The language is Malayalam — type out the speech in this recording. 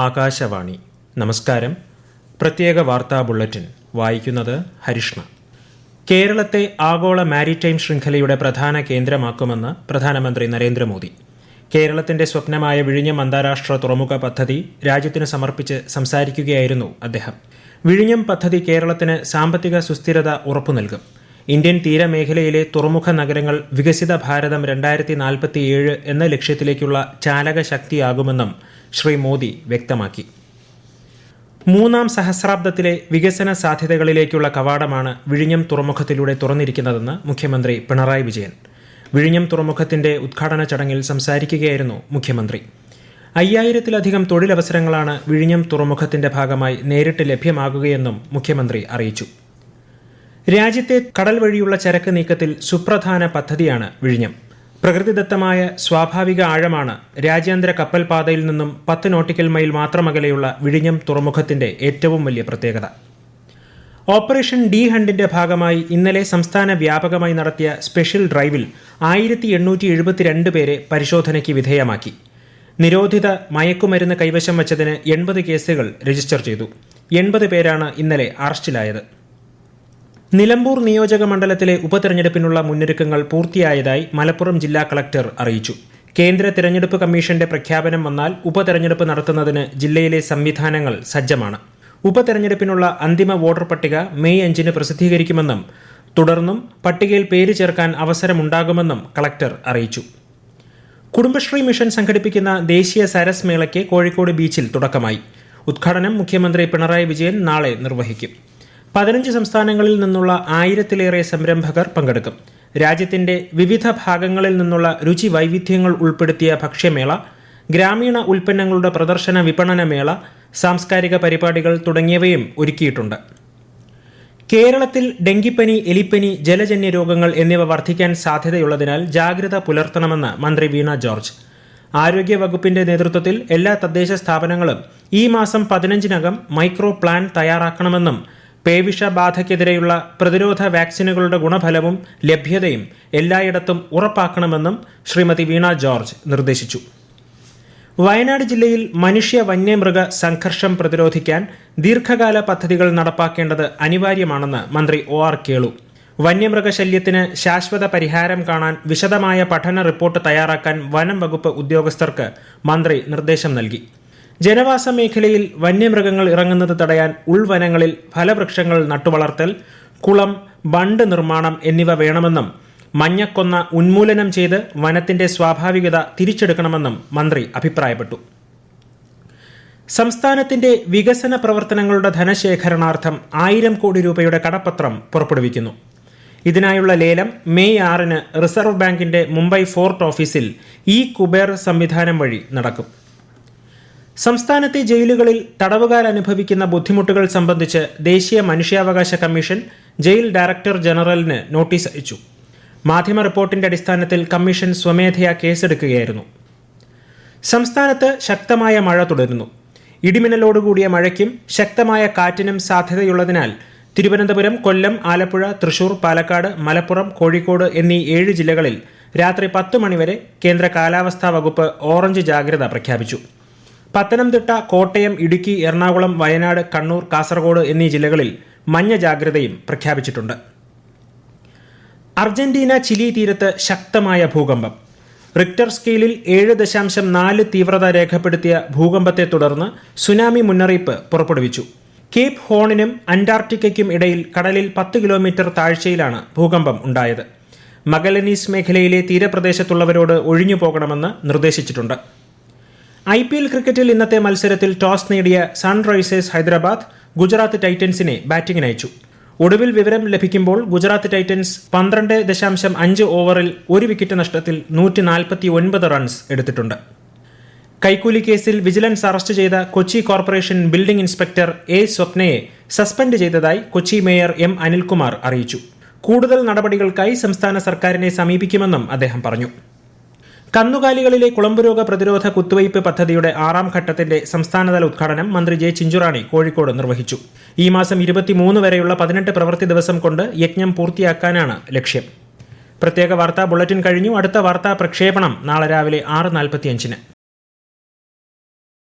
ആകാശവാണി. നമസ്കാരം. പ്രത്യേക വാർത്താ ബുള്ളറ്റിൻ വായിക്കുന്നത് ഹരിഷ്ണ. കേരളത്തെ ആഗോള മാരിടൈം ശൃംഖലയുടെ പ്രധാന കേന്ദ്രമാക്കുമെന്ന് പ്രധാനമന്ത്രി നരേന്ദ്രമോദി. കേരളത്തിന്റെ സ്വപ്നമായ വിഴിഞ്ഞം അന്താരാഷ്ട്ര തുറമുഖ പദ്ധതി രാജ്യത്തിന് സമർപ്പിച്ച് സംസാരിക്കുകയായിരുന്നു അദ്ദേഹം. വിഴിഞ്ഞം പദ്ധതി കേരളത്തിന് സാമ്പത്തിക സുസ്ഥിരത ഉറപ്പു നൽകും. ഇന്ത്യൻ തീരമേഖലയിലെ തുറമുഖ നഗരങ്ങൾ വികസിത ഭാരതം 2047 എന്ന ലക്ഷ്യത്തിലേക്കുള്ള ചാലക ശക്തിയാകുമെന്നും ശ്രീ മോദി വ്യക്തമാക്കി. മൂന്നാം സഹസ്രാബ്ദത്തിലെ വികസന സാധ്യതകളിലേക്കുള്ള കവാടമാണ് വിഴിഞ്ഞം തുറമുഖത്തിലൂടെ തുറന്നിരിക്കുന്നതെന്ന് മുഖ്യമന്ത്രി പിണറായി വിജയൻ. വിഴിഞ്ഞം തുറമുഖത്തിന്റെ ഉദ്ഘാടന ചടങ്ങിൽ സംസാരിക്കുകയായിരുന്നു മുഖ്യമന്ത്രി. 5000-ലധികം തൊഴിലവസരങ്ങളാണ് വിഴിഞ്ഞം തുറമുഖത്തിന്റെ ഭാഗമായി നേരിട്ട് ലഭ്യമാകുകയെന്നും മുഖ്യമന്ത്രി അറിയിച്ചു. രാജ്യത്തെ കടൽ വഴിയുള്ള ചരക്ക് നീക്കത്തിൽ സുപ്രധാന പദ്ധതിയാണ് വിഴിഞ്ഞം. പ്രകൃതിദത്തമായ സ്വാഭാവിക ആഴമാണ് രാജ്യാന്തര കപ്പൽ പാതയിൽ നിന്നും 10 നോട്ടിക്കൽ മൈൽ മാത്രമകലെയുള്ള വിഴിഞ്ഞം തുറമുഖത്തിന്റെ ഏറ്റവും വലിയ പ്രത്യേകത. ഓപ്പറേഷൻ ഡി ഹണ്ടിന്റെ ഭാഗമായി ഇന്നലെ സംസ്ഥാന വ്യാപകമായി നടത്തിയ സ്പെഷ്യൽ ഡ്രൈവിൽ 1872 പേരെ പരിശോധനയ്ക്ക് വിധേയമാക്കി. നിരോധിത മയക്കുമരുന്ന് കൈവശം വച്ചതിന് 80 കേസുകൾ രജിസ്റ്റർ ചെയ്തു. 80 പേരാണ് ഇന്നലെ അറസ്റ്റിലായത്. നിലമ്പൂർ നിയോജക മണ്ഡലത്തിലെ ഉപതെരഞ്ഞെടുപ്പിനുള്ള മുന്നൊരുക്കങ്ങൾ പൂർത്തിയായതായി മലപ്പുറം ജില്ലാ കളക്ടർ അറിയിച്ചു. കേന്ദ്ര തെരഞ്ഞെടുപ്പ് കമ്മീഷന്റെ പ്രഖ്യാപനം വന്നാൽ ഉപതെരഞ്ഞെടുപ്പ് നടത്തുന്നതിന് ജില്ലയിലെ സംവിധാനങ്ങൾ സജ്ജമാണ്. ഉപതെരഞ്ഞെടുപ്പിനുള്ള അന്തിമ വോട്ടർ പട്ടിക മെയ് 5 പ്രസിദ്ധീകരിക്കുമെന്നും തുടർന്നും പട്ടികയിൽ പേര് ചേർക്കാൻ അവസരമുണ്ടാകുമെന്നും കളക്ടർ അറിയിച്ചു. കുടുംബശ്രീ മിഷൻ സംഘടിപ്പിക്കുന്ന ദേശീയ സരസ് മേളയ്ക്ക് കോഴിക്കോട് ബീച്ചിൽ തുടക്കമായി. ഉദ്ഘാടനം മുഖ്യമന്ത്രി പിണറായി വിജയൻ നാളെ നിർവഹിക്കും. 15 സംസ്ഥാനങ്ങളിൽ നിന്നുള്ള 1000-ലേറെ സംരംഭകർ പങ്കെടുക്കും. രാജ്യത്തിന്റെ വിവിധ ഭാഗങ്ങളിൽ നിന്നുള്ള രുചി വൈവിധ്യങ്ങൾ ഉൾപ്പെടുത്തിയ ഭക്ഷ്യമേള, ഗ്രാമീണ ഉൽപ്പന്നങ്ങളുടെ പ്രദർശന വിപണന മേള, സാംസ്കാരിക പരിപാടികൾ തുടങ്ങിയവയും ഒരുക്കിയിട്ടുണ്ട്. കേരളത്തിൽ ഡെങ്കിപ്പനി, എലിപ്പനി, ജലജന്യ രോഗങ്ങൾ എന്നിവ വർദ്ധിക്കാൻ സാധ്യതയുള്ളതിനാൽ ജാഗ്രത പുലർത്തണമെന്ന് മന്ത്രി വീണ ജോർജ്. ആരോഗ്യ വകുപ്പിന്റെ നേതൃത്വത്തിൽ എല്ലാ തദ്ദേശ സ്ഥാപനങ്ങളും ഈ മാസം 15-നകം മൈക്രോ പ്ലാൻ തയ്യാറാക്കണമെന്നും പേവിഷബാധയ്ക്കെതിരെയുള്ള പ്രതിരോധ വാക്സിനുകളുടെ ഗുണഫലവും ലഭ്യതയും എല്ലായിടത്തും ഉറപ്പാക്കണമെന്നും ശ്രീമതി വീണ ജോർജ് നിർദ്ദേശിച്ചു. വയനാട് ജില്ലയിൽ മനുഷ്യ വന്യമൃഗ സംഘർഷം പ്രതിരോധിക്കാൻ ദീർഘകാല പദ്ധതികൾ നടപ്പാക്കേണ്ടത് അനിവാര്യമാണെന്ന് മന്ത്രി OR കേളു. വന്യമൃഗശല്യത്തിന് ശാശ്വത പരിഹാരം കാണാൻ വിശദമായ പഠന റിപ്പോർട്ട് തയ്യാറാക്കാൻ വനം വകുപ്പ് ഉദ്യോഗസ്ഥർക്ക് മന്ത്രി നിർദ്ദേശം നൽകി. ജനവാസ മേഖലയിൽ വന്യമൃഗങ്ങൾ ഇറങ്ങുന്നത് തടയാൻ ഉൾവനങ്ങളിൽ ഫലവൃക്ഷങ്ങൾ നട്ടുവളർത്തൽ, കുളം, ബണ്ട് നിർമ്മാണം എന്നിവ വേണമെന്നും മഞ്ഞക്കൊന്ന ഉന്മൂലനം ചെയ്ത് വനത്തിന്റെ സ്വാഭാവികത തിരിച്ചെടുക്കണമെന്നും മന്ത്രി അഭിപ്രായപ്പെട്ടു. സംസ്ഥാനത്തിന്റെ വികസന പ്രവർത്തനങ്ങളുടെ ധനശേഖരണാർത്ഥം 1000 കോടി രൂപയുടെ കടപ്പത്രം പുറപ്പെടുവിക്കുന്നു. ഇതിനായുള്ള ലേലം മെയ് 6 റിസർവ് ബാങ്കിന്റെ മുംബൈ ഫോർട്ട് ഓഫീസിൽ കുബേർ സംവിധാനം വഴി നടക്കും. സംസ്ഥാനത്തെ ജയിലുകളിൽ തടവുകാർ അനുഭവിക്കുന്ന ബുദ്ധിമുട്ടുകൾ സംബന്ധിച്ച് ദേശീയ മനുഷ്യാവകാശ കമ്മീഷൻ ജയിൽ ഡയറക്ടർ ജനറലിന് നോട്ടീസ് അയച്ചു. മാധ്യമ റിപ്പോർട്ടിന്റെ അടിസ്ഥാനത്തിൽ കമ്മീഷൻ സ്വമേധയാ കേസെടുക്കുകയായിരുന്നു. സംസ്ഥാനത്ത് ശക്തമായ മഴ തുടരുന്നു. ഇടിമിന്നലോടുകൂടിയ മഴയ്ക്കും ശക്തമായ കാറ്റിനും സാധ്യതയുള്ളതിനാൽ തിരുവനന്തപുരം, കൊല്ലം, ആലപ്പുഴ, തൃശൂർ, പാലക്കാട്, മലപ്പുറം, കോഴിക്കോട് എന്നീ 7 ജില്ലകളിൽ രാത്രി 10 മണിവരെ കേന്ദ്ര കാലാവസ്ഥാ വകുപ്പ് ഓറഞ്ച് ജാഗ്രത പ്രഖ്യാപിച്ചു. പത്തനംതിട്ട, കോട്ടയം, ഇടുക്കി, എറണാകുളം, വയനാട്, കണ്ണൂർ, കാസർഗോഡ് എന്നീ ജില്ലകളിൽ മഞ്ഞ ജാഗ്രതയും പ്രഖ്യാപിച്ചിട്ടുണ്ട്. അർജന്റീന ചിലി തീരത്ത് ശക്തമായ ഭൂകമ്പം. റിക്ടർ സ്കെയിലിൽ 7.4 തീവ്രത രേഖപ്പെടുത്തിയ ഭൂകമ്പത്തെ തുടർന്ന് സുനാമി മുന്നറിയിപ്പ് പുറപ്പെടുവിച്ചു. കേപ്പ് ഹോണിനും അന്റാർട്ടിക്കയ്ക്കും ഇടയിൽ കടലിൽ 10 കിലോമീറ്റർ താഴ്ചയിലാണ് ഭൂകമ്പം ഉണ്ടായത്. മഗലനീസ് മേഖലയിലെ തീരപ്രദേശത്തുള്ളവരോട് ഒഴിഞ്ഞു പോകണമെന്ന് നിർദ്ദേശിച്ചിട്ടുണ്ട്. IPL ക്രിക്കറ്റിൽ ഇന്നത്തെ മത്സരത്തിൽ ടോസ് നേടിയ സൺറൈസേഴ്സ് ഹൈദരാബാദ് ഗുജറാത്ത് ടൈറ്റൻസിനെ ബാറ്റിംഗിനയച്ചു. ഒടുവിൽ വിവരം ലഭിക്കുമ്പോൾ ഗുജറാത്ത് ടൈറ്റൻസ് 12.5 ഓവറിൽ 1 വിക്കറ്റ് നഷ്ടത്തിൽ 149 റൺസ് എടുത്തിട്ടുണ്ട്. കൈക്കൂലി കേസിൽ വിജിലൻസ് അറസ്റ്റ് ചെയ്ത കൊച്ചി കോർപ്പറേഷൻ ബിൽഡിംഗ് ഇൻസ്പെക്ടർ സ്വപ്നയെ സസ്പെൻഡ് ചെയ്തതായി കൊച്ചി മേയർ M അനിൽകുമാർ അറിയിച്ചു. കൂടുതൽ നടപടികൾക്കായി സംസ്ഥാന സർക്കാരിനെ സമീപിക്കുമെന്നും അദ്ദേഹം പറഞ്ഞു. കന്നുകാലികളിലെ കുളമ്പുരോഗ പ്രതിരോധ കുത്തിവയ്പ് പദ്ധതിയുടെ 6ാം ഘട്ടത്തിന്റെ സംസ്ഥാനതല ഉദ്ഘാടനം മന്ത്രി ജെ ചിഞ്ചുറാണി കോഴിക്കോട് നിർവഹിച്ചു. ഈ മാസം 23 വരെയുള്ള 18 പ്രവൃത്തി ദിവസം കൊണ്ട് യജ്ഞം പൂർത്തിയാക്കാനാണ് ലക്ഷ്യം. പ്രത്യേക വാർത്താ ബുള്ളറ്റിൻ കഴിഞ്ഞു. അടുത്ത വാർത്താ പ്രക്ഷേപണം നാളെ രാവിലെ 6:45.